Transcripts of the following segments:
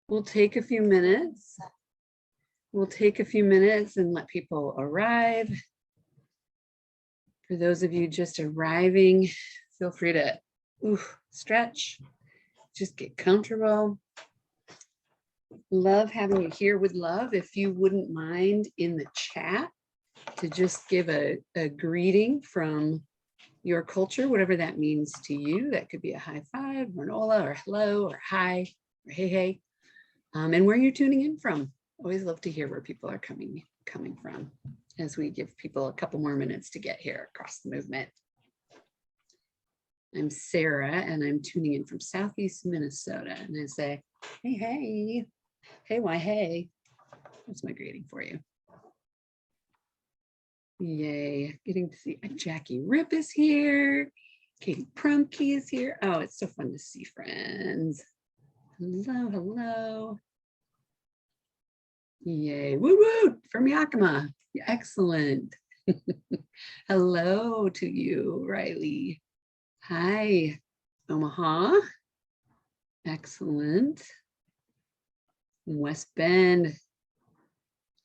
We'll take a few minutes. We'll take a few minutes and let people arrive. For those of you just arriving, feel free to stretch, just get comfortable. Love having you here. Would love if you wouldn't mind in the chat to just give a greeting from your culture, whatever that means to you. That could be a high five or an hola or hello or hi or hey. And where you're tuning in from. Always love to hear where people are coming from as we give people a couple more minutes to get here across the movement. I'm Sarah and I'm tuning in from Southeast Minnesota, and I say, hey, why hey. That's my greeting for you. Yay, getting to see Jackie Rip is here. Katie Prumke is here. Oh, it's so fun to see friends. Hello. Yay, woo woo from Yakima. Excellent. Hello to you, Riley. Hi, Omaha. Excellent. West Bend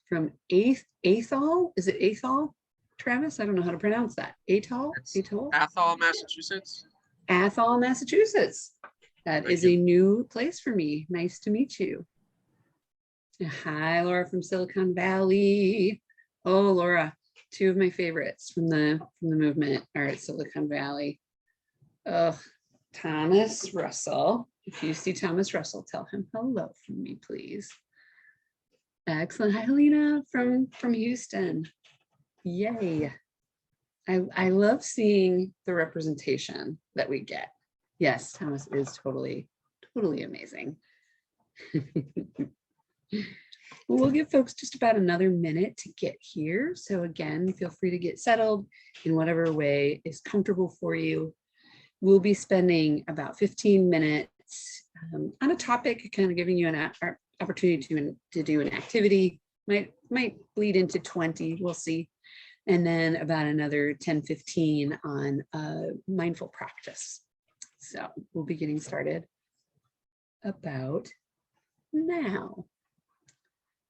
from Athol. Is it Athol? Travis, I don't know how to pronounce that. Athol? Athol, Massachusetts. Athol, Massachusetts. That is a new place for me. Nice to meet you. Hi, Laura from Silicon Valley. Oh, Laura, two of my favorites from the movement are at Silicon Valley. Oh, Thomas Russell. If you see Thomas Russell, tell him hello from me, please. Excellent. Hi, Helena from Houston. Yay. I love seeing the representation that we get. Yes, Thomas is totally amazing. We'll give folks just about another minute to get here. So again, feel free to get settled in whatever way is comfortable for you. We'll be spending about 15 minutes on a topic, kind of giving you an opportunity to do an activity. Might bleed into 20, we'll see. And then about another 10, 15 on mindful practice. So we'll be getting started about now.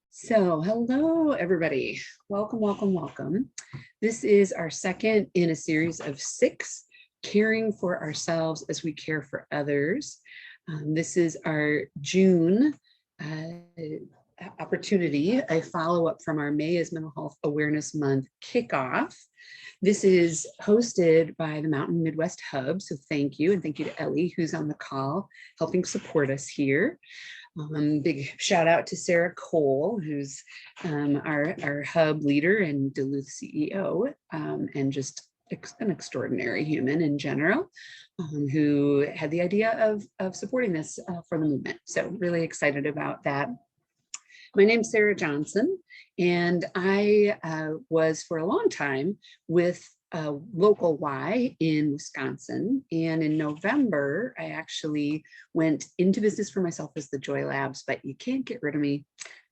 So hello, everybody. Welcome. This is our second in a series of 6, caring for ourselves as we care for others. This is our June opportunity, a follow-up from our May is Mental Health Awareness Month kickoff. This is hosted by the Mountain Midwest Hub, so thank you, and thank you to Ellie, who's on the call, helping support us here. Big shout out to Sarah Cole, who's our hub leader and Duluth CEO, and just an extraordinary human in general, who had the idea of supporting this for the movement. So really excited about that. My name's Sarah Johnson, and I was for a long time with Local Y in Wisconsin. And in November, I actually went into business for myself as the Joy Labs, but you can't get rid of me.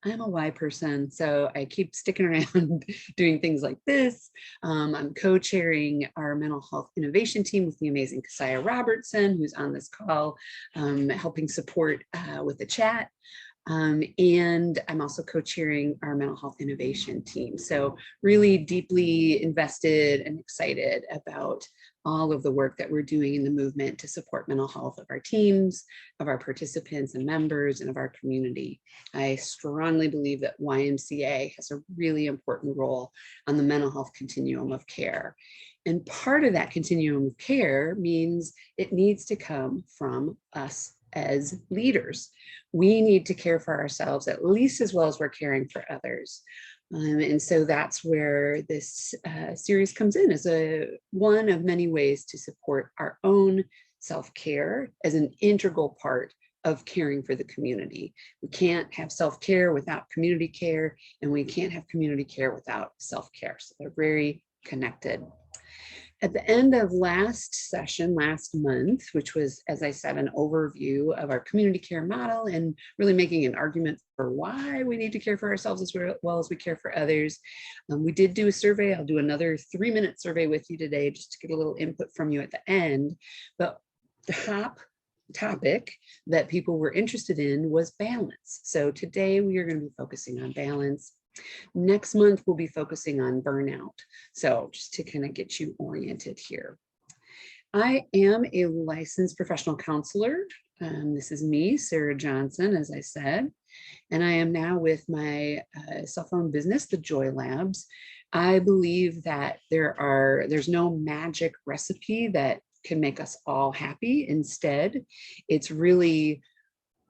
I'm a Y person, so I keep sticking around doing things like this. I'm co-chairing our mental health innovation team with the amazing Kasaya Robertson, who's on this call, helping support with the chat. And I'm also co-chairing our mental health innovation team. So really deeply invested and excited about all of the work that we're doing in the movement to support mental health of our teams, of our participants and members, and of our community. I strongly believe that YMCA has a really important role on the mental health continuum of care. And part of that continuum of care means it needs to come from us as leaders. We need to care for ourselves at least as well as we're caring for others. And so that's where this series comes in as one of many ways to support our own self-care as an integral part of caring for the community. We can't have self-care without community care, and we can't have community care without self-care. So they're very connected. At the end of last session, last month, which was, as I said, an overview of our community care model and really making an argument for why we need to care for ourselves as well as we care for others. We did do a survey. I'll do another 3-minute survey with you today just to get a little input from you at the end. But the top topic that people were interested in was balance. So today we are going to be focusing on balance. Next month, we'll be focusing on burnout. So just to kind of get you oriented here. I am a licensed professional counselor. This is me, Sarah Johnson, as I said, and I am now with my self-owned business, the Joy Labs. I believe that there's no magic recipe that can make us all happy. Instead, it's really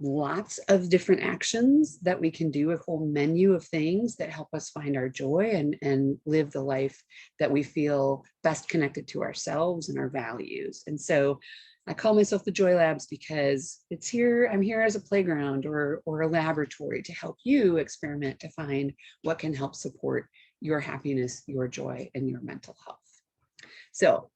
lots of different actions that we can do, a whole menu of things that help us find our joy and live the life that we feel best connected to ourselves and our values. And so I call myself the Joy Labs because I'm here as a playground or a laboratory to help you experiment to find what can help support your happiness, your joy, and your mental health. So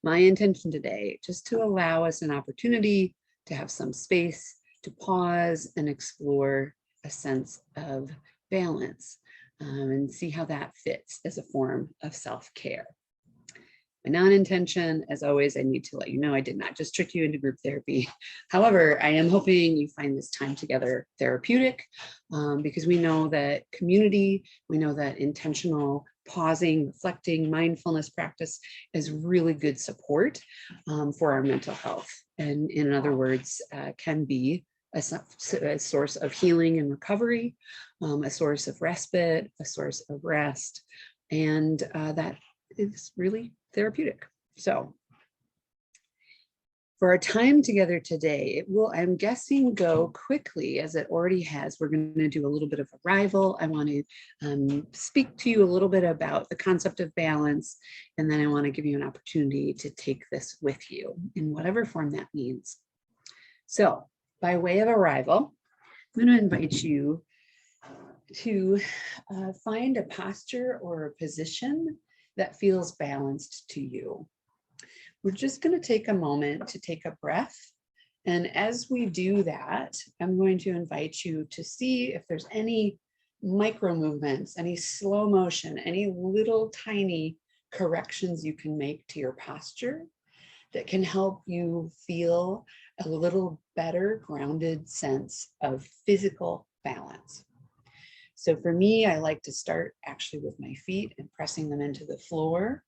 my intention today, just to allow us an opportunity to have some space to pause and explore a sense of balance and see how that fits as a form of self-care. My non-intention, as always, I need to let you know I did not just trick you into group therapy. However, I am hoping you find this time together therapeutic because we know that community, we know that intentional pausing, reflecting, mindfulness practice is really good support for our mental health. And in other words, can be a source of healing and recovery, a source of respite, a source of rest, and that is really therapeutic. So for our time together today, it will, I'm guessing, go quickly as it already has. We're going to do a little bit of arrival. I want to speak to you a little bit about the concept of balance, and then I want to give you an opportunity to take this with you in whatever form that means. So by way of arrival, I'm going to invite you to find a posture or a position that feels balanced to you. We're just going to take a moment to take a breath. And as we do that, I'm going to invite you to see if there's any micro movements, any slow motion, any little tiny corrections you can make to your posture that can help you feel a little better grounded sense of physical balance. So for me, I like to start actually with my feet and pressing them into the floor,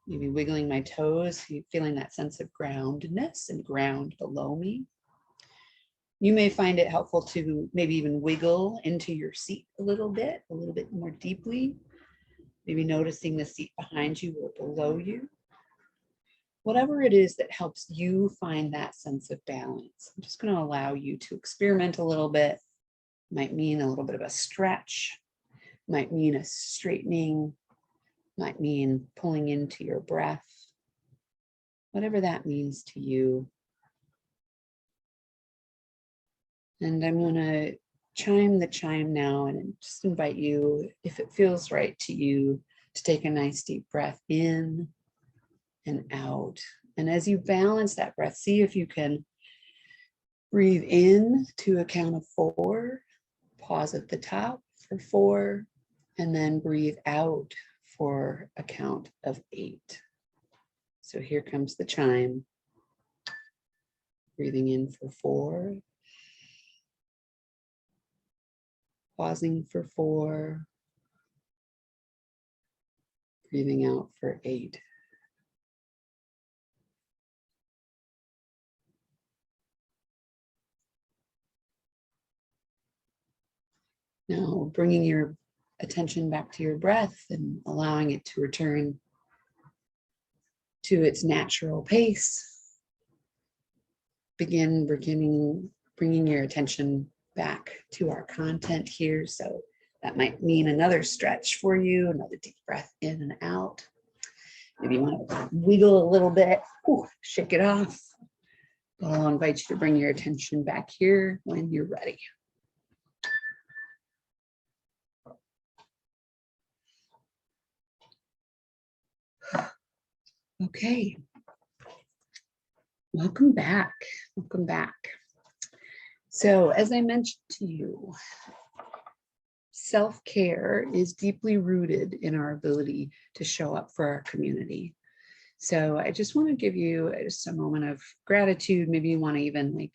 maybe wiggling my toes, feeling that sense of groundedness and ground below me. You may find it helpful to maybe even wiggle into your seat a little bit more deeply, maybe noticing the seat behind you or below you. Whatever it is that helps you find that sense of balance. I'm just going to allow you to experiment a little bit. Might mean a little bit of a stretch, might mean a straightening, might mean pulling into your breath, whatever that means to you. And I'm going to chime the chime now and just invite you, if it feels right to you, to take a nice deep breath in and out. And as you balance that breath, see if you can breathe in to a count of 4, pause at the top for 4, and then breathe out for a count of 8. So here comes the chime. Breathing in for 4, pausing for 4, breathing out for 8. Now bringing your attention back to your breath and allowing it to return to its natural pace. Bringing your attention back to our content here. So that might mean another stretch for you, another deep breath in and out. Maybe you want to wiggle a little bit, shake it off. I'll invite you to bring your attention back here when you're ready. Okay, welcome back. Welcome back. So as I mentioned to you, self-care is deeply rooted in our ability to show up for our community. So I just want to give you just a moment of gratitude. Maybe you want to even like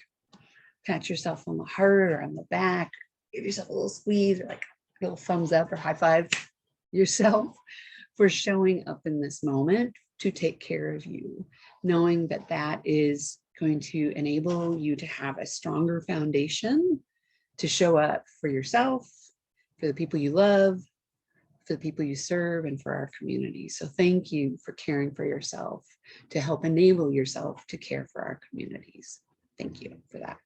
pat yourself on the heart or on the back, give yourself a little squeeze or like a little thumbs up or high five yourself for showing up in this moment to take care of you, knowing that that is going to enable you to have a stronger foundation to show up for yourself, for the people you love, for the people you serve, and for our community. So thank you for caring for yourself to help enable yourself to care for our communities. Thank you for that.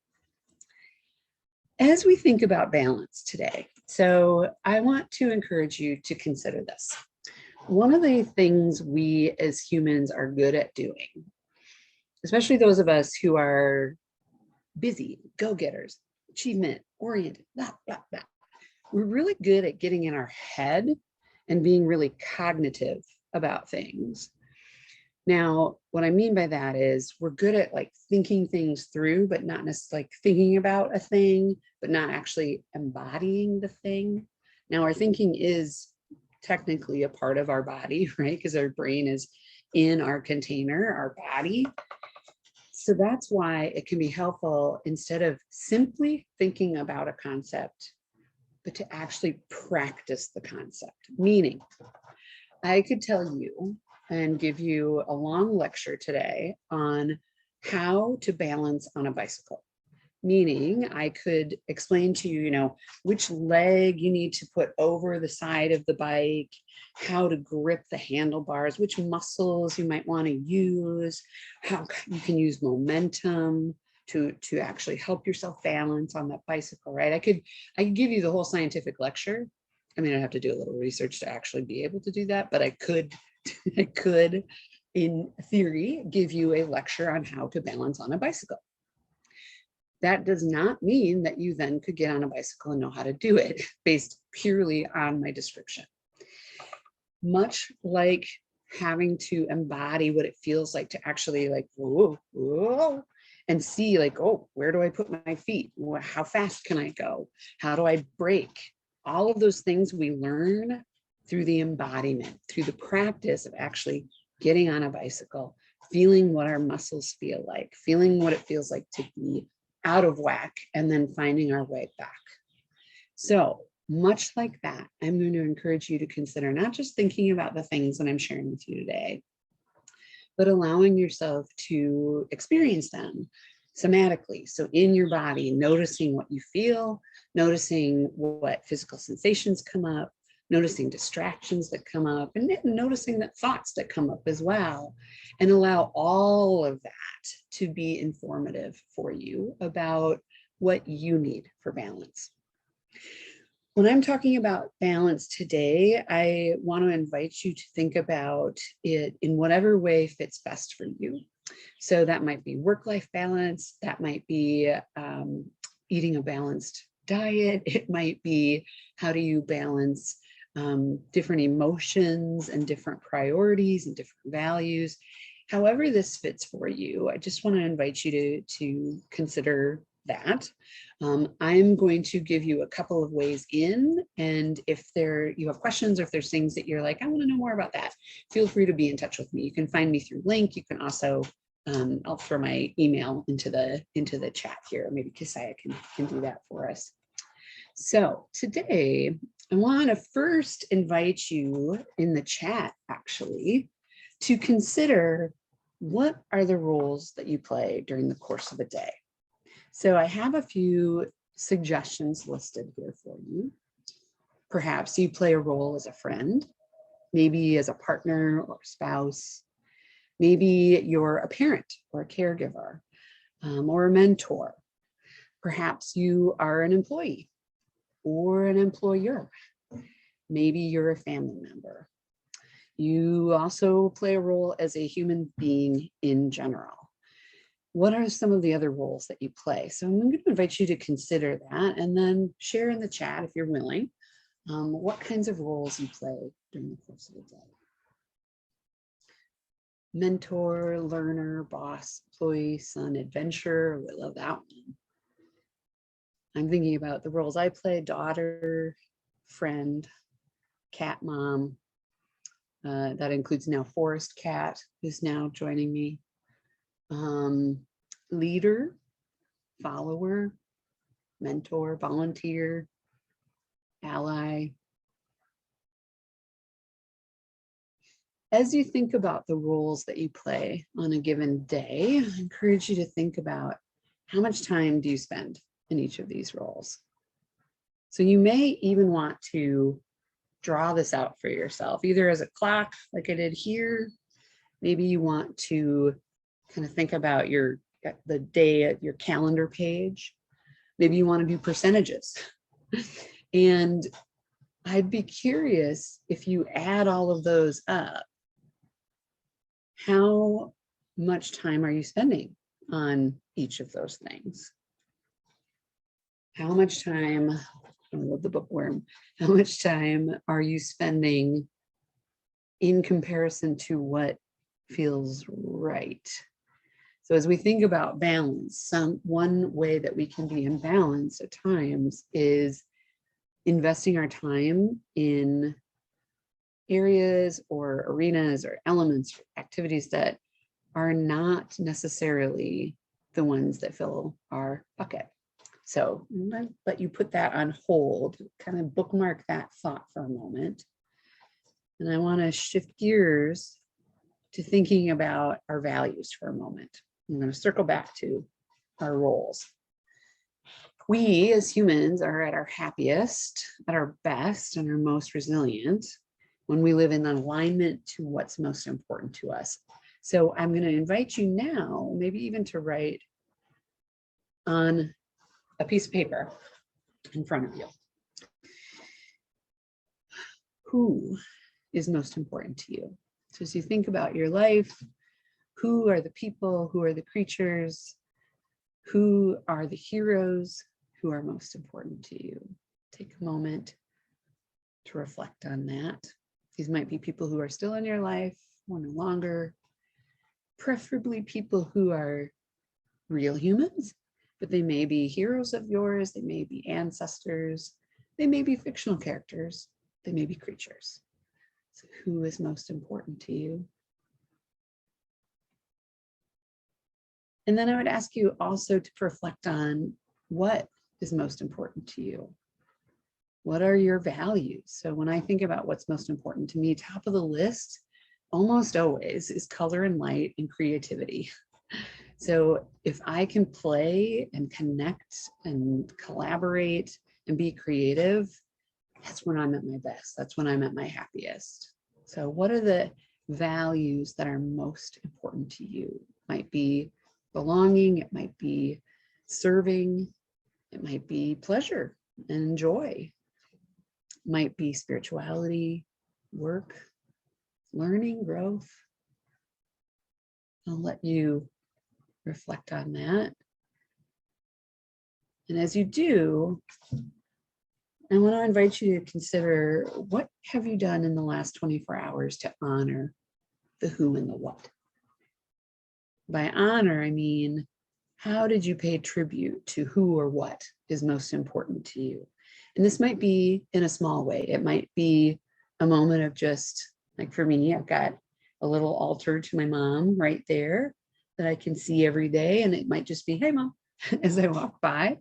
As we think about balance today, so I want to encourage you to consider this. One of the things we as humans are good at doing, especially those of us who are busy, go-getters, achievement oriented, blah, blah, blah. We're really good at getting in our head and being really cognitive about things. Now, what I mean by that is we're good at like thinking things through, but not necessarily like thinking about a thing, but not actually embodying the thing. Now, our thinking is technically a part of our body, right? Because our brain is in our container, our body. So that's why it can be helpful, instead of simply thinking about a concept, but to actually practice the concept. Meaning, I could tell you and give you a long lecture today on how to balance on a bicycle. Meaning I could explain to you, which leg you need to put over the side of the bike, how to grip the handlebars, which muscles you might want to use, how you can use momentum to actually help yourself balance on that bicycle, right? I could give you the whole scientific lecture. I mean, I have to do a little research to actually be able to do that, but I could in theory give you a lecture on how to balance on a bicycle. That does not mean that you then could get on a bicycle and know how to do it based purely on my description. Much like having to embody what it feels like to actually like, whoa, whoa, and see like, oh, where do I put my feet? How fast can I go? How do I brake? All of those things we learn through the embodiment, through the practice of actually getting on a bicycle, feeling what our muscles feel like, feeling what it feels like to be out of whack, and then finding our way back. So much like that, I'm going to encourage you to consider not just thinking about the things that I'm sharing with you today, but allowing yourself to experience them somatically. So in your body, noticing what you feel, noticing what physical sensations come up, noticing distractions that come up, and noticing that thoughts that come up as well, and allow all of that to be informative for you about what you need for balance. When I'm talking about balance today, I want to invite you to think about it in whatever way fits best for you. So that might be work-life balance, that might be eating a balanced diet, it might be how do you balance different emotions and different priorities and different values. However this fits for you, I just want to invite you to consider that. I'm going to give you a couple of ways in, and if you have questions or if there's things that you're like, I want to know more about that, feel free to be in touch with me. You can find me through link. You can also, I'll throw my email into the chat here. Maybe Kisaya can do that for us. So today, I want to first invite you in the chat, actually, to consider what are the roles that you play during the course of a day. So I have a few suggestions listed here for you. Perhaps you play a role as a friend, maybe as a partner or spouse, maybe you're a parent or a caregiver, or a mentor. Perhaps you are an employee or an employer. Maybe you're a family member. You also play a role as a human being in general. What are some of the other roles that you play? So I'm going to invite you to consider that and then share in the chat if you're willing, what kinds of roles you play during the course of the day. Mentor, learner, boss, employee, son, adventurer. I love that one. I'm thinking about the roles I play: daughter, friend, cat mom, That includes now Forest Cat, who's now joining me. Leader, follower, mentor, volunteer, ally. As you think about the roles that you play on a given day, I encourage you to think about how much time do you spend in each of these roles. So you may even want to draw this out for yourself, either as a clock like I did here. Maybe you want to kind of think about the day at your calendar page. Maybe you want to do percentages. And I'd be curious, if you add all of those up, how much time are you spending on each of those things? How much time, I love the bookworm, how much time are you spending in comparison to what feels right? So as we think about balance, one way that we can be imbalanced at times is investing our time in areas or arenas or elements, or activities that are not necessarily the ones that fill our bucket. So I'm gonna let you put that on hold, kind of bookmark that thought for a moment. And I want to shift gears to thinking about our values for a moment. I'm going to circle back to our roles. We as humans are at our happiest, at our best, and our most resilient when we live in alignment to what's most important to us. So I'm going to invite you now, maybe even to write on a piece of paper in front of you. Who is most important to you? So as you think about your life, who are the people, who are the creatures, who are the heroes, who are most important to you? Take a moment to reflect on that. These might be people who are still in your life or no longer, preferably people who are real humans, but they may be heroes of yours, they may be ancestors, they may be fictional characters, they may be creatures. So who is most important to you? And then I would ask you also to reflect on what is most important to you. What are your values? So when I think about what's most important to me, top of the list almost always is color and light and creativity. So if I can play and connect and collaborate and be creative, that's when I'm at my best. That's when I'm at my happiest. So what are the values that are most important to you? It might be belonging, it might be serving, it might be pleasure and joy, it might be spirituality, work, learning, growth. I'll let you reflect on that. And as you do, I want to invite you to consider, what have you done in the last 24 hours to honor the who and the what? By honor, I mean, how did you pay tribute to who or what is most important to you? And this might be in a small way. It might be a moment of just, like for me, I've got a little altar to my mom right there that I can see every day. And it might just be, hey, Mom, as I walk by.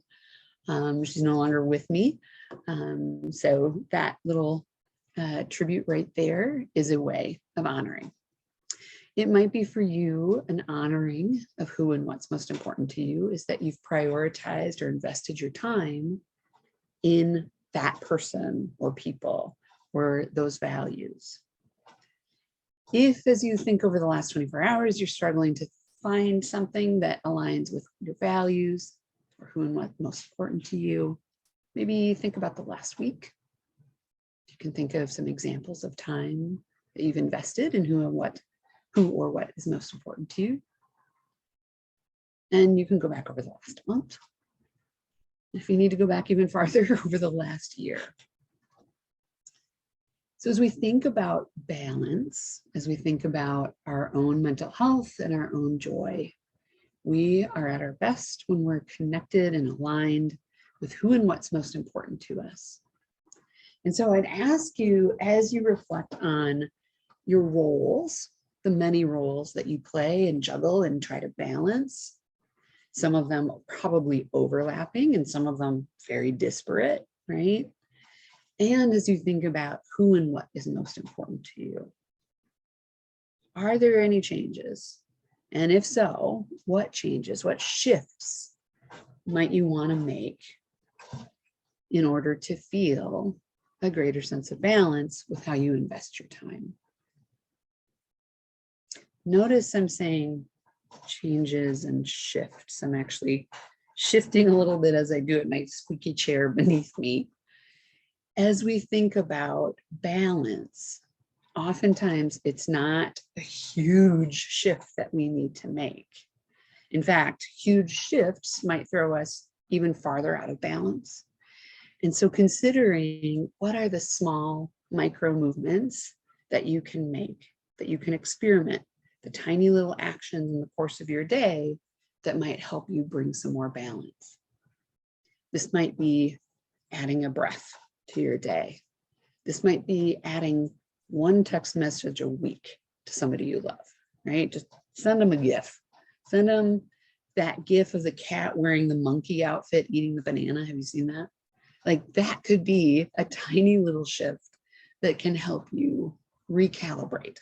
She's no longer with me. So that little tribute right there is a way of honoring. It might be for you an honoring of who and what's most important to you is that you've prioritized or invested your time in that person or people or those values. If, as you think over the last 24 hours, you're struggling to find something that aligns with your values or who and what's most important to you, maybe think about the last week. You can think of some examples of time that you've invested in who or what is most important to you. And you can go back over the last month. If you need to go back even farther, over the last year. So as we think about balance, as we think about our own mental health and our own joy, we are at our best when we're connected and aligned with who and what's most important to us. And so I'd ask you, as you reflect on your roles, the many roles that you play and juggle and try to balance. Some of them probably overlapping and some of them very disparate, right? And as you think about who and what is most important to you, are there any changes? And if so, what changes, what shifts might you want to make in order to feel a greater sense of balance with how you invest your time? Notice I'm saying changes and shifts. I'm actually shifting a little bit as I do it, my squeaky chair beneath me. As we think about balance, oftentimes it's not a huge shift that we need to make. In fact, huge shifts might throw us even farther out of balance. And so considering what are the small micro movements that you can make, that you can experiment, the tiny little actions in the course of your day that might help you bring some more balance. This might be adding a breath to your day. This might be adding one text message a week to somebody you love, right? Just send them a GIF. Send them that GIF of the cat wearing the monkey outfit, eating the banana. Have you seen that? Like that could be a tiny little shift that can help you recalibrate.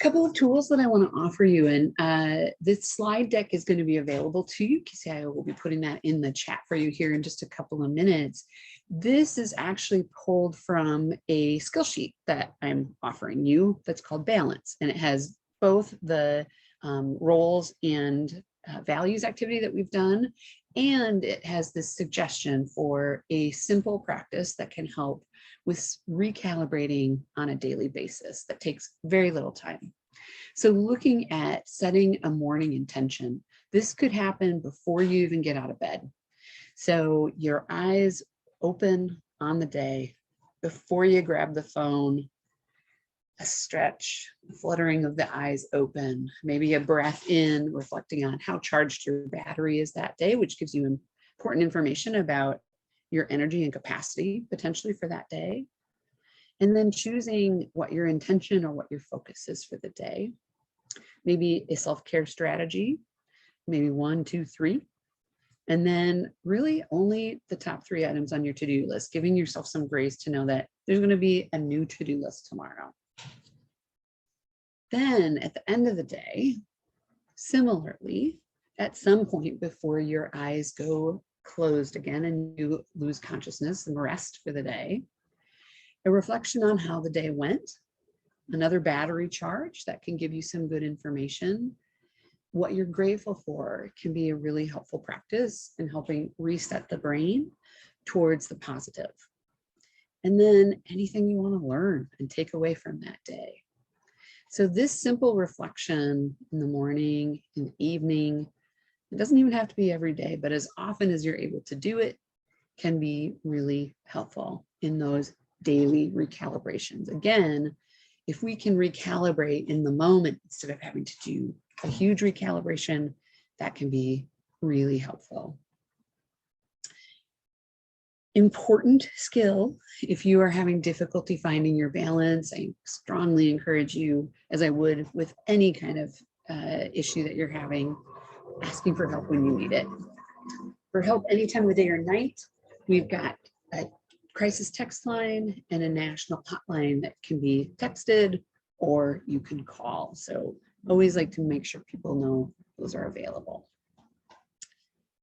Couple of tools that I want to offer you, and this slide deck is going to be available to you. Casey, I will be putting that in the chat for you here in just a couple of minutes. This is actually pulled from a skill sheet that I'm offering you that's called Balance, and it has both the roles and values activity that we've done, and it has this suggestion for a simple practice that can help with recalibrating on a daily basis that takes very little time. So looking at setting a morning intention, this could happen before you even get out of bed. So your eyes open on the day, before you grab the phone, a stretch, a fluttering of the eyes open, maybe a breath in, reflecting on how charged your battery is that day, which gives you important information about your energy and capacity potentially for that day. And then choosing what your intention or what your focus is for the day. Maybe a self-care strategy, maybe 1, 2, 3. And then really only the top 3 items on your to-do list, giving yourself some grace to know that there's going to be a new to-do list tomorrow. Then at the end of the day, similarly, at some point before your eyes go closed again and you lose consciousness and rest for the day, a reflection on how the day went, another battery charge that can give you some good information. What you're grateful for can be a really helpful practice in helping reset the brain towards the positive. And then anything you want to learn and take away from that day. So this simple reflection in the morning, in the evening, it doesn't even have to be every day, but as often as you're able to do it, can be really helpful in those daily recalibrations. Again, if we can recalibrate in the moment instead of having to do a huge recalibration, that can be really helpful. Important skill, if you are having difficulty finding your balance, I strongly encourage you, as I would with any kind of issue that you're having, asking for help when you need it. For help any time of the day or night, we've got a crisis text line and a national hotline that can be texted or you can call. So always like to make sure people know those are available.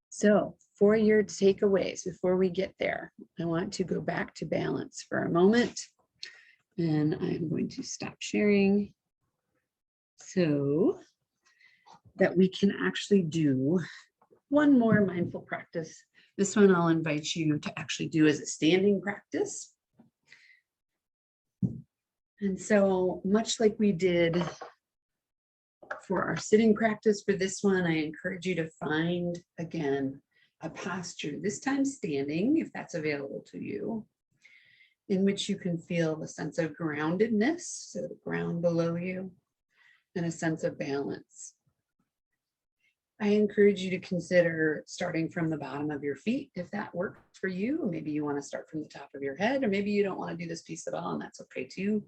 So for your takeaways, before we get there, I want to go back to balance for a moment, and I'm going to stop sharing so that we can actually do one more mindful practice. This one I'll invite you to actually do as a standing practice. And so much like we did for our sitting practice, for this one, I encourage you to find, again, a posture, this time standing, if that's available to you, in which you can feel a sense of groundedness, so the ground below you, and a sense of balance. I encourage you to consider starting from the bottom of your feet if that works for you. Maybe you want to start from the top of your head, or maybe you don't want to do this piece at all, and that's okay too.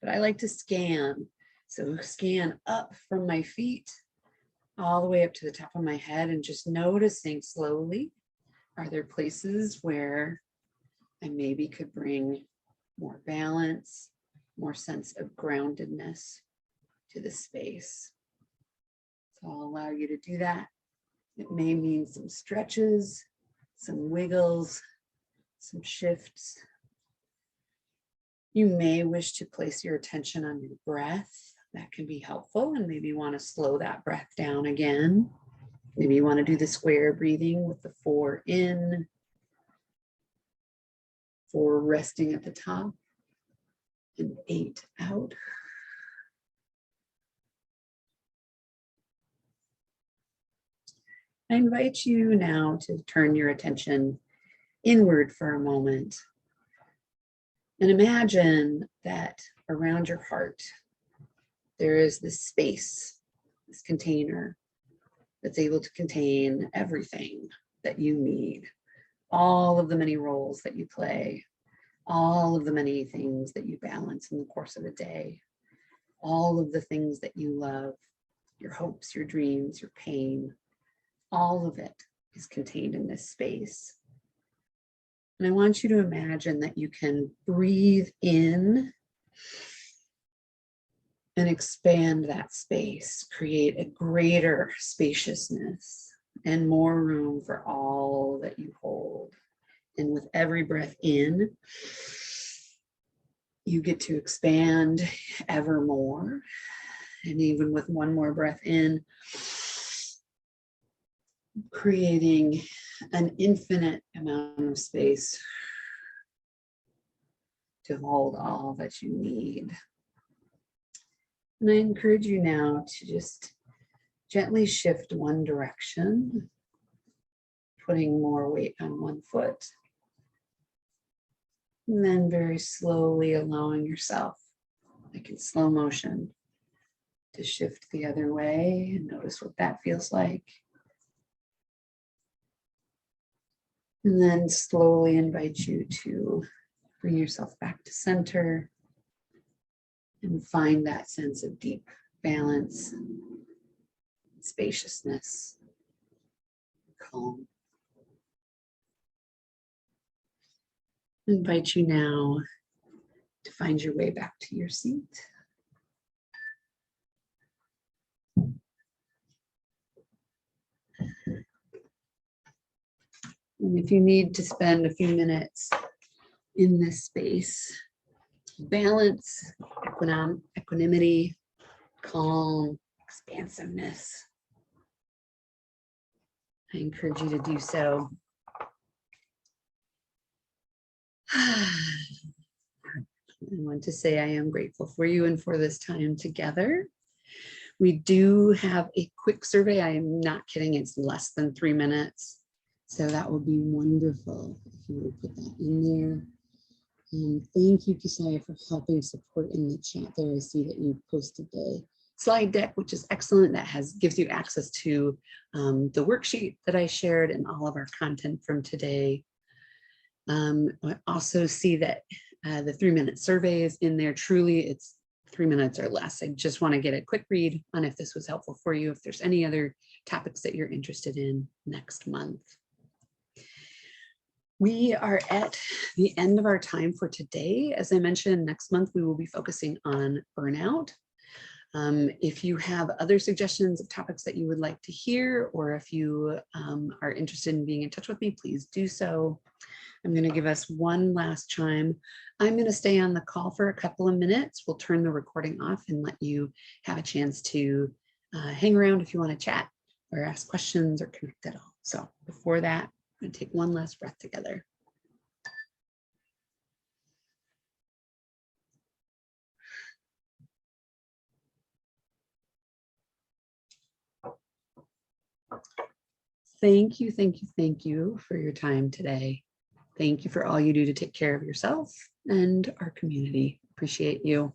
But I like to scan. So scan up from my feet all the way up to the top of my head and just noticing slowly, are there places where I maybe could bring more balance, more sense of groundedness to the space. So I'll allow you to do that. It may mean some stretches, some wiggles, some shifts. You may wish to place your attention on your breath. That can be helpful, and maybe you want to slow that breath down again. Maybe you want to do the square breathing with the 4 in, 4 resting at the top, and 8 out. I invite you now to turn your attention inward for a moment and imagine that around your heart there is this space, this container that's able to contain everything that you need, all of the many roles that you play, all of the many things that you balance in the course of a day, all of the things that you love, your hopes, your dreams, your pain, all of it is contained in this space. And I want you to imagine that you can breathe in and expand that space, create a greater spaciousness and more room for all that you hold. And with every breath in, you get to expand ever more. And even with one more breath in, creating an infinite amount of space to hold all that you need. And I encourage you now to just gently shift one direction, putting more weight on one foot, and then very slowly allowing yourself, like in slow motion, to shift the other way and notice what that feels like. And then slowly invite you to bring yourself back to center and find that sense of deep balance, spaciousness, calm. I invite you now to find your way back to your seat. And if you need to spend a few minutes in this space, balance, equanimity, calm, expansiveness, I encourage you to do so. I want to say I am grateful for you and for this time together. We do have a quick survey. I am not kidding. It's less than 3 minutes. So that would be wonderful if you would put that in there. And thank you, Kisaya, for helping support in the chat there. I see that you posted the slide deck, which is excellent. That gives you access to the worksheet that I shared and all of our content from today. I also see that the 3-minute survey is in there. Truly, it's 3 minutes or less. I just want to get a quick read on if this was helpful for you, if there's any other topics that you're interested in next month. We are at the end of our time for today. As I mentioned, next month we will be focusing on burnout. If you have other suggestions of topics that you would like to hear, or if you are interested in being in touch with me, please do so. I'm going to give us one last chime. I'm going to stay on the call for a couple of minutes. We'll turn the recording off and let you have a chance to hang around if you want to chat or ask questions or connect at all. So before that, I'm going to take one last breath together. Thank you, thank you, thank you for your time today. Thank you for all you do to take care of yourself and our community. Appreciate you.